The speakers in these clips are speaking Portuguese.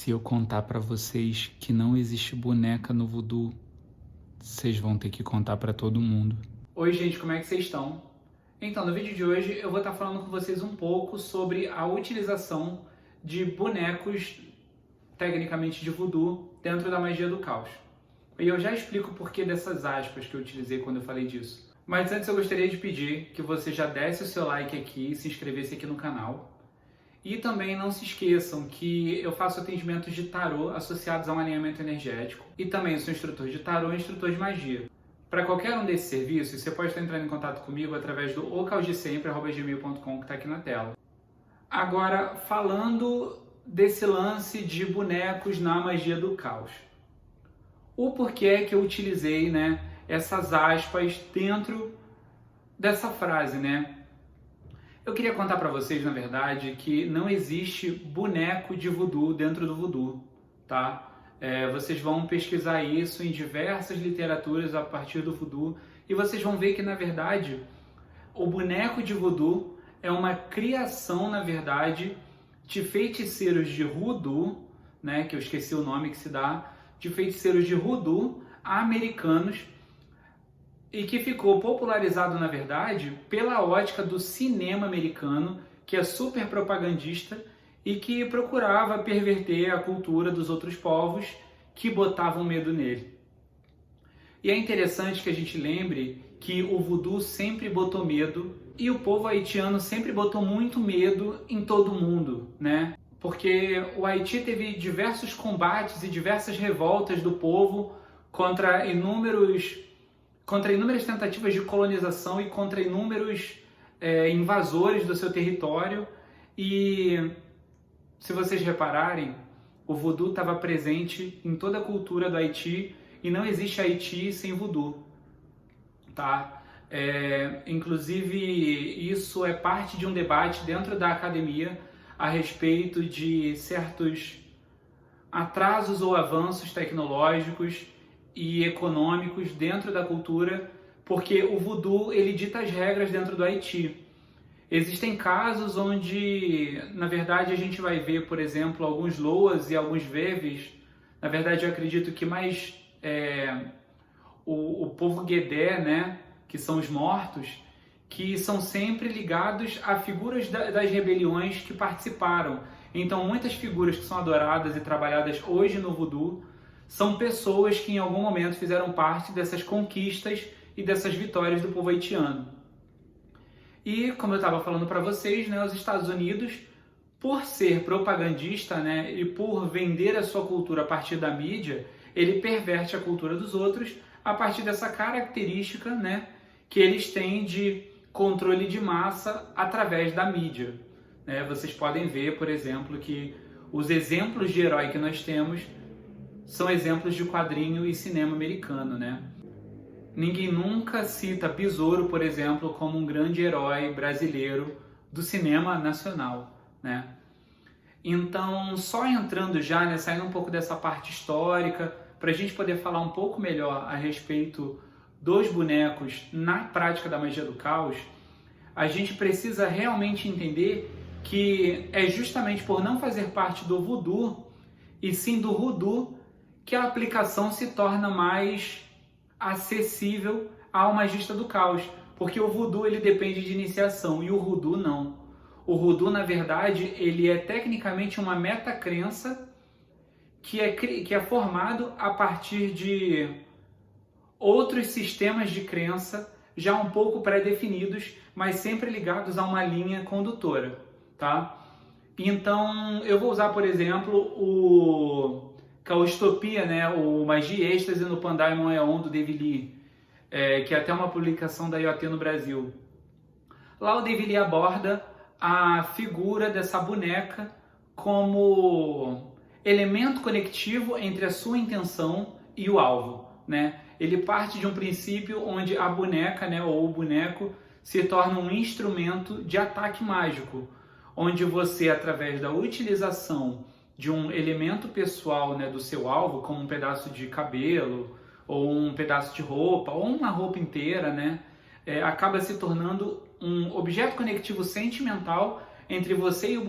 Se eu contar pra vocês que não existe boneca no voodoo, vocês vão ter que contar pra todo mundo. Oi gente, como é que vocês estão? Então, no vídeo de hoje eu vou estar falando com vocês um pouco sobre a utilização de bonecos, tecnicamente de voodoo, dentro da magia do caos. E eu já explico o porquê dessas aspas que eu utilizei quando eu falei disso. Mas antes eu gostaria de pedir que você já desse o seu like aqui e se inscrevesse aqui no canal. E também não se esqueçam que eu faço atendimentos de tarô associados a um alinhamento energético. E também sou instrutor de tarô e instrutor de magia. Para qualquer um desses serviços, você pode estar entrando em contato comigo através do ocausdesempre@gmail.com que está aqui na tela. Agora, falando desse lance de bonecos na magia do caos. O porquê que eu utilizei, essas aspas dentro dessa frase, Eu queria contar para vocês, na verdade, que não existe boneco de voodoo dentro do voodoo, tá? Vocês vão pesquisar isso em diversas literaturas a partir do voodoo e vocês vão ver que, na verdade, o boneco de voodoo é uma criação, na verdade, de feiticeiros de voodoo, que eu esqueci o nome que se dá, de feiticeiros de voodoo americanos, e que ficou popularizado, na verdade, pela ótica do cinema americano, que é super propagandista e que procurava perverter a cultura dos outros povos que botavam medo nele. E é interessante que a gente lembre que o voodoo sempre botou medo e o povo haitiano sempre botou muito medo em todo mundo, Porque o Haiti teve diversos combates e diversas revoltas do povo contra inúmeras tentativas de colonização e contra inúmeros invasores do seu território. E se vocês repararem, o voodoo estava presente em toda a cultura do Haiti e não existe Haiti sem voodoo, tá? Inclusive, isso é parte de um debate dentro da academia a respeito de certos atrasos ou avanços tecnológicos e econômicos dentro da cultura, porque o voodoo ele dita as regras dentro do Haiti. Existem casos onde, na verdade, a gente vai ver, por exemplo, alguns loas e alguns veves. Na verdade, eu acredito que mais o povo Guedé, que são os mortos, que são sempre ligados a figuras das rebeliões que participaram. Então, muitas figuras que são adoradas e trabalhadas hoje no voodoo são pessoas que em algum momento fizeram parte dessas conquistas e dessas vitórias do povo haitiano. E, como eu estava falando para vocês, os Estados Unidos, por ser propagandista e por vender a sua cultura a partir da mídia, ele perverte a cultura dos outros a partir dessa característica que eles têm de controle de massa através da mídia. Vocês podem ver, por exemplo, que os exemplos de herói que nós temos são exemplos de quadrinho e cinema americano, Ninguém nunca cita Besouro, por exemplo, como um grande herói brasileiro do cinema nacional, Então, só entrando já, saindo um pouco dessa parte histórica, para a gente poder falar um pouco melhor a respeito dos bonecos na prática da magia do caos, a gente precisa realmente entender que é justamente por não fazer parte do voodoo, e sim do voodoo, que a aplicação se torna mais acessível ao magista do caos, porque o voodoo ele depende de iniciação e o voodoo não. O voodoo, na verdade, ele é tecnicamente uma metacrença que é formado a partir de outros sistemas de crença já um pouco pré-definidos, mas sempre ligados a uma linha condutora, tá? Então, eu vou usar, por exemplo, o Caostopia, o Magia e Êxtase no Pandaimon Eon do David Lee, que é até uma publicação da IoT no Brasil. Lá o David Lee aborda a figura dessa boneca como elemento conectivo entre a sua intenção e o alvo, Ele parte de um princípio onde a boneca, ou o boneco, se torna um instrumento de ataque mágico, onde você, através da utilização de um elemento pessoal do seu alvo, como um pedaço de cabelo, ou um pedaço de roupa, ou uma roupa inteira, acaba se tornando um objeto conectivo sentimental entre você e o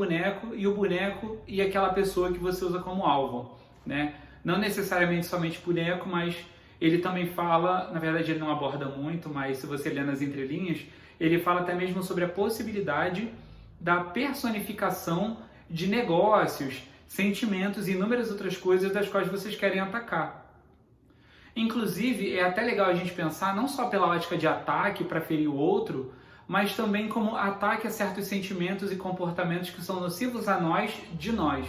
boneco e aquela pessoa que você usa como alvo, né? Não necessariamente somente boneco, mas ele também fala, na verdade ele não aborda muito, mas se você ler nas entrelinhas, ele fala até mesmo sobre a possibilidade da personificação de negócios, sentimentos e inúmeras outras coisas das quais vocês querem atacar. Inclusive, é até legal a gente pensar não só pela ótica de ataque para ferir o outro, mas também como ataque a certos sentimentos e comportamentos que são nocivos a nós, de nós,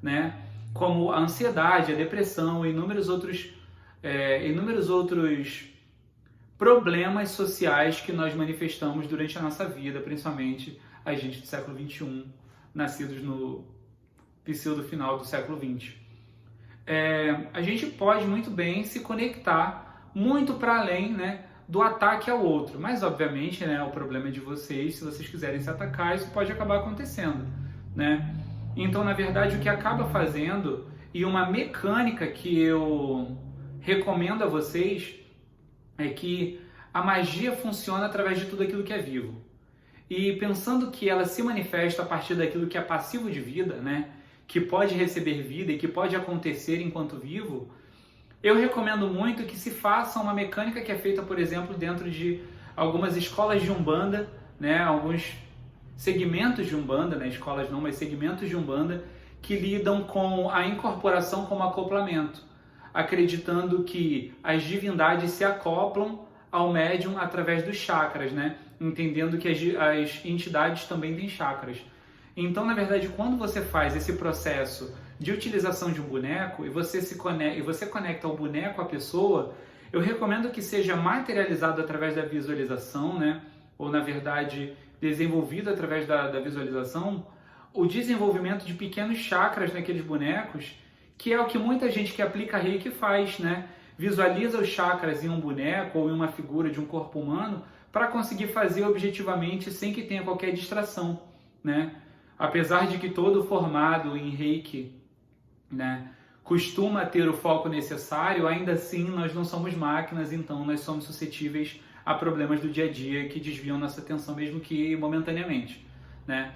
né? Como a ansiedade, a depressão e inúmeros outros problemas sociais que nós manifestamos durante a nossa vida, principalmente a gente do século XXI, nascidos no pseudo final do século XX. A gente pode muito bem se conectar muito para além, né, do ataque ao outro, mas obviamente, né, o problema é de vocês. Se vocês quiserem se atacar, isso pode acabar acontecendo, né? Então, na verdade, o que acaba fazendo, e uma mecânica que eu recomendo a vocês, é que a magia funciona através de tudo aquilo que é vivo. E pensando que ela se manifesta a partir daquilo que é passivo de vida, né, que pode receber vida e que pode acontecer enquanto vivo, eu recomendo muito que se faça uma mecânica que é feita, por exemplo, dentro de algumas escolas de Umbanda, né, alguns segmentos de Umbanda, né, escolas não, mas segmentos de Umbanda, que lidam com a incorporação como acoplamento, acreditando que as divindades se acoplam ao médium através dos chakras, né, entendendo que as entidades também têm chakras. Então, na verdade, quando você faz esse processo de utilização de um boneco e você conecta o boneco à pessoa, eu recomendo que seja materializado através da visualização, né? Ou, na verdade, desenvolvido através da visualização, o desenvolvimento de pequenos chakras naqueles bonecos, que é o que muita gente que aplica Reiki faz, né? Visualiza os chakras em um boneco ou em uma figura de um corpo humano para conseguir fazer objetivamente sem que tenha qualquer distração, né? Apesar de que todo formado em Reiki, né, costuma ter o foco necessário, ainda assim nós não somos máquinas, então nós somos suscetíveis a problemas do dia a dia que desviam nossa atenção, mesmo que momentaneamente, né?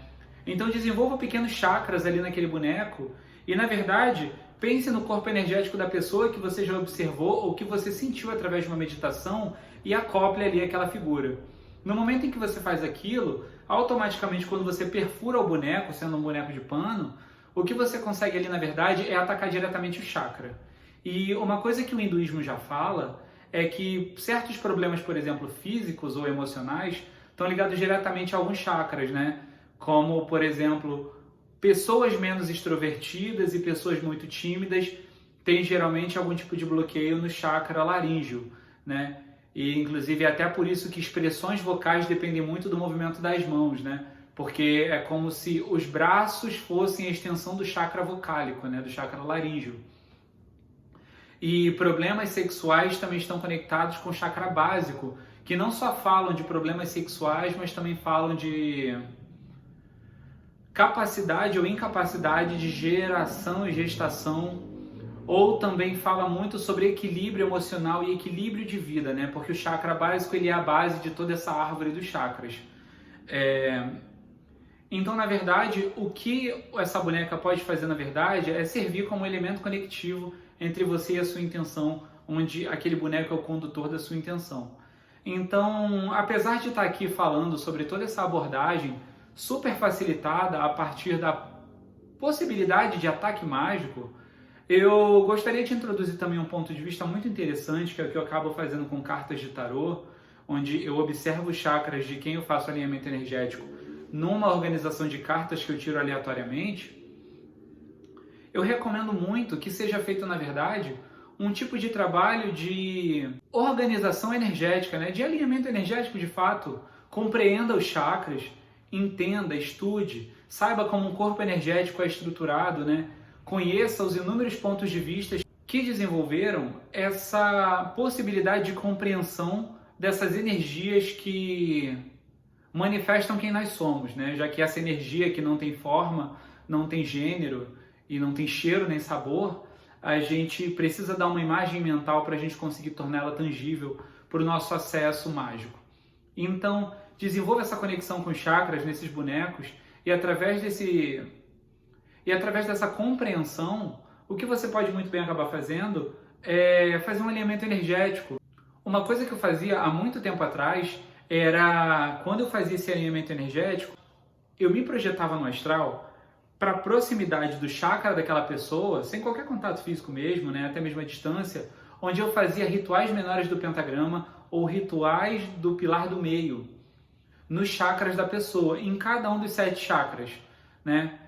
Então desenvolva pequenos chakras ali naquele boneco e, na verdade, pense no corpo energético da pessoa que você já observou ou que você sentiu através de uma meditação e acople ali aquela figura. No momento em que você faz aquilo, automaticamente quando você perfura o boneco, sendo um boneco de pano, o que você consegue ali, na verdade, é atacar diretamente o chakra. E uma coisa que o hinduísmo já fala é que certos problemas, por exemplo, físicos ou emocionais, estão ligados diretamente a alguns chakras, né? Como, por exemplo, pessoas menos extrovertidas e pessoas muito tímidas têm geralmente algum tipo de bloqueio no chakra laríngeo, né? E, inclusive, é até por isso que expressões vocais dependem muito do movimento das mãos, né? Porque é como se os braços fossem a extensão do chakra vocálico, né? Do chakra laríngeo. E problemas sexuais também estão conectados com o chakra básico, que não só falam de problemas sexuais, mas também falam de capacidade ou incapacidade de geração e gestação, ou também fala muito sobre equilíbrio emocional e equilíbrio de vida, né? Porque o chakra básico ele é a base de toda essa árvore dos chakras. Então, na verdade, o que essa boneca pode fazer, na verdade, é servir como elemento conectivo entre você e a sua intenção, onde aquele boneco é o condutor da sua intenção. Então, apesar de estar aqui falando sobre toda essa abordagem super facilitada a partir da possibilidade de ataque mágico, eu gostaria de introduzir também um ponto de vista muito interessante, que é o que eu acabo fazendo com cartas de tarô, onde eu observo os chakras de quem eu faço alinhamento energético numa organização de cartas que eu tiro aleatoriamente. Eu recomendo muito que seja feito, na verdade, um tipo de trabalho de organização energética, né? De alinhamento energético de fato. Compreenda os chakras, entenda, estude, saiba como um corpo energético é estruturado, né? Conheça os inúmeros pontos de vista que desenvolveram essa possibilidade de compreensão dessas energias que manifestam quem nós somos, né? Já que essa energia que não tem forma, não tem gênero e não tem cheiro nem sabor, a gente precisa dar uma imagem mental para a gente conseguir torná-la tangível para o nosso acesso mágico. Então, desenvolva essa conexão com os chakras nesses bonecos E através dessa compreensão, o que você pode muito bem acabar fazendo é fazer um alinhamento energético. Uma coisa que eu fazia há muito tempo atrás era, quando eu fazia esse alinhamento energético, eu me projetava no astral para a proximidade do chakra daquela pessoa, sem qualquer contato físico mesmo, né, até mesmo à distância, onde eu fazia rituais menores do pentagrama ou rituais do pilar do meio, nos chakras da pessoa, em cada um dos 7 chakras, né,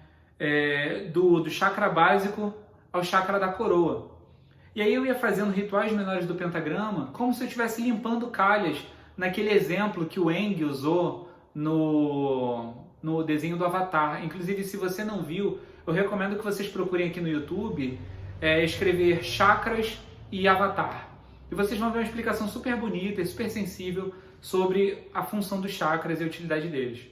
do chakra básico ao chakra da coroa. E aí eu ia fazendo rituais menores do pentagrama como se eu estivesse limpando calhas, naquele exemplo que o Eng usou no desenho do Avatar. Inclusive, se você não viu, eu recomendo que vocês procurem aqui no YouTube, escrever chakras e Avatar. E vocês vão ver uma explicação super bonita e super sensível sobre a função dos chakras e a utilidade deles.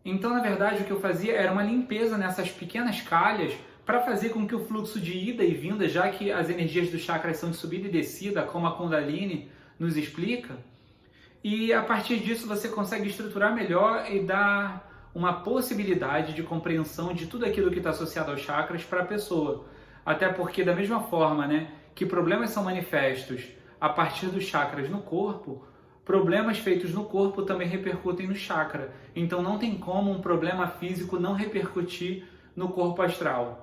Então, na verdade, o que eu fazia era uma limpeza nessas pequenas calhas para fazer com que o fluxo de ida e vinda, já que as energias dos chakras são de subida e descida, como a Kundalini nos explica, e a partir disso você consegue estruturar melhor e dar uma possibilidade de compreensão de tudo aquilo que está associado aos chakras para a pessoa. Até porque, da mesma forma, né, que problemas são manifestos a partir dos chakras no corpo, problemas feitos no corpo também repercutem no chakra. Então não tem como um problema físico não repercutir no corpo astral.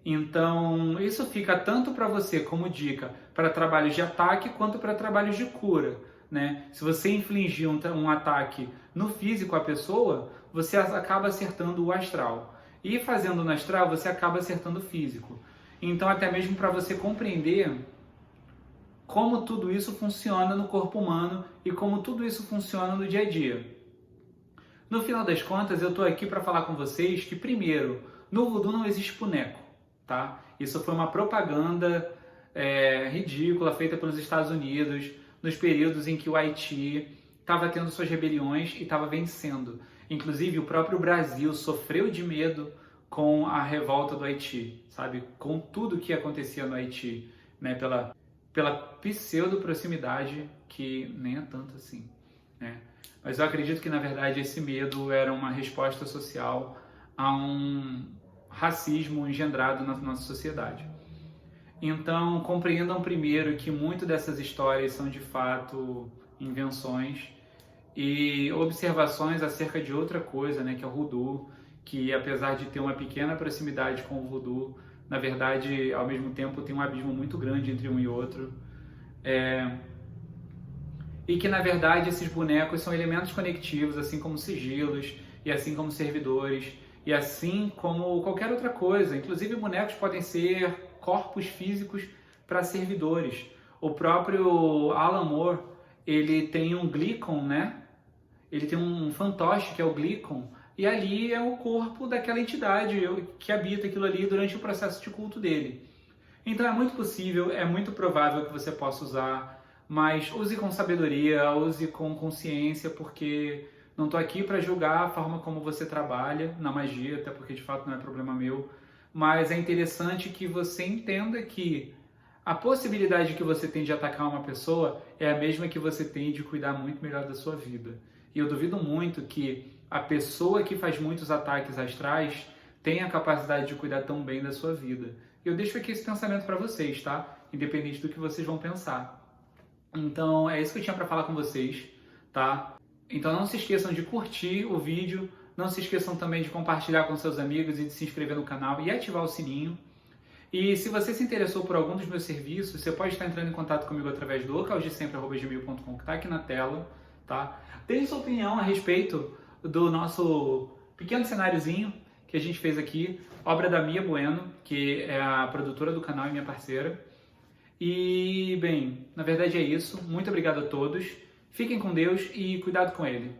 Então isso fica tanto para você como dica para trabalhos de ataque quanto para trabalhos de cura, né? Se você infligir um ataque no físico à pessoa, você acaba acertando o astral. E fazendo no astral, você acaba acertando o físico. Então até mesmo para você compreender como tudo isso funciona no corpo humano e como tudo isso funciona no dia a dia. No final das contas, eu estou aqui para falar com vocês que, primeiro, no voodoo não existe boneco, tá? Isso foi uma propaganda ridícula feita pelos Estados Unidos nos períodos em que o Haiti estava tendo suas rebeliões e estava vencendo. Inclusive, o próprio Brasil sofreu de medo com a revolta do Haiti, sabe? Com tudo que acontecia no Haiti, né? Pela pseudo-proximidade, que nem é tanto assim, né? Mas eu acredito que, na verdade, esse medo era uma resposta social a um racismo engendrado na nossa sociedade. Então, compreendam primeiro que muito dessas histórias são, de fato, invenções e observações acerca de outra coisa, né, que é o voodoo, que, apesar de ter uma pequena proximidade com o voodoo, na verdade, ao mesmo tempo, tem um abismo muito grande entre um e outro. E que, na verdade, esses bonecos são elementos conectivos, assim como sigilos, e assim como servidores, e assim como qualquer outra coisa. Inclusive, bonecos podem ser corpos físicos para servidores. O próprio Alan Moore, ele tem um glicon, né? Ele tem um fantoche, que é o glicon, e ali é o corpo daquela entidade que habita aquilo ali durante o processo de culto dele. Então é muito possível, é muito provável que você possa usar, mas use com sabedoria, use com consciência, porque não estou aqui para julgar a forma como você trabalha na magia, até porque de fato não é problema meu, mas é interessante que você entenda que a possibilidade que você tem de atacar uma pessoa é a mesma que você tem de cuidar muito melhor da sua vida. E eu duvido muito que a pessoa que faz muitos ataques astrais tenha a capacidade de cuidar tão bem da sua vida. Eu deixo aqui esse pensamento para vocês, tá? Independente do que vocês vão pensar. Então, é isso que eu tinha para falar com vocês, tá? Então, não se esqueçam de curtir o vídeo, não se esqueçam também de compartilhar com seus amigos e de se inscrever no canal e ativar o sininho. E se você se interessou por algum dos meus serviços, você pode estar entrando em contato comigo através do localdesempre@gmail.com, que está aqui na tela, tá? Deixe sua opinião a respeito do nosso pequeno cenáriozinho que a gente fez aqui, obra da Mia Bueno, que é a produtora do canal e minha parceira. E, bem, na verdade é isso. Muito obrigado a todos. Fiquem com Deus e cuidado com ele.